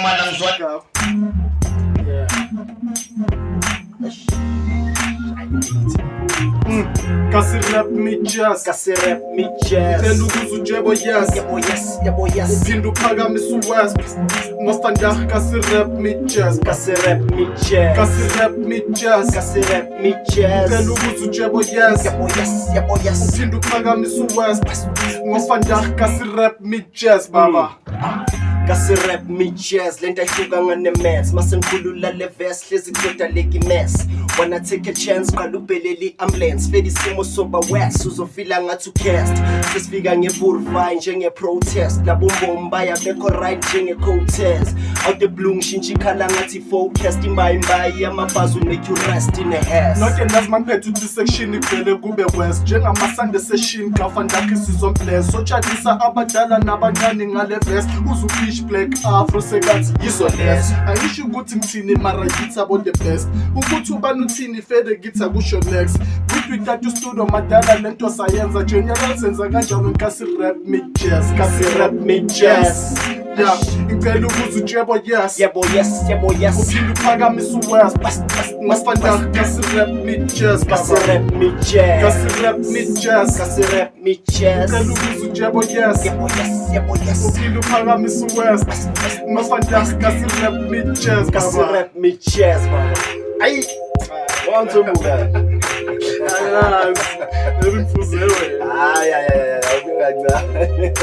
malang zwak. KasiRap me jazz. KasiRap me jazz. Tell ukuze ujebo yes. Yebo yes. Uphinde uphakamisa uwest. Nostanda KasiRap me jazz. KasiRap me jazz. KasiRap me jazz. KasiRap me jazz. Tell ukuze ujebo yes. Yebo yes. Uphinde uphakamisa uwest. Nostanda KasiRap me jazz baba. KasiRap me jazz, lenta hluka ngane-mats masengikhulula le verse hlezi kudoda leki mess. Wanna take a chance qalubheleli ambulance fedi simo soba wax uzofila ngathi ucast sesifika ngeburfine njenge-protest labombomi baya bekho right njenge-coaches out the blue ngishintsha ikhala ngathi focused imbayimbayi yamabhazi will make you rest in a has noke ndazi mangiphethe ukuthi section ivele kube west njengama-Sunday session gafandakhe sizombless sotshadisa abadala nabancane ngale verse uzufish black afro sekathi yizo les angisho ukuthi ngithini mara yithi abo the best ukuthi ubani uthini fede ngithi akusho next witwithatha ustudio madala lento sayenza general senza kanjalo KasiRap me jazz. KasiRap me jazz. Yeah, ngicela ukuze ujebo yes. Yebo yes. Uphinde uphakamisa uwest. Masifanda KasiRap me jazz. KasiRap me jazz. KasiRap me jazz. KasiRap me jazz. Ngicela ukuze ujebo yes. Yebo yes. Uphinde uphakamisa uwest. Masifanda KasiRap me jazz. KasiRap me jazz baba. Ay, Wanzo buka. Ay, ngimfuzewe. Ay. Awubingancane.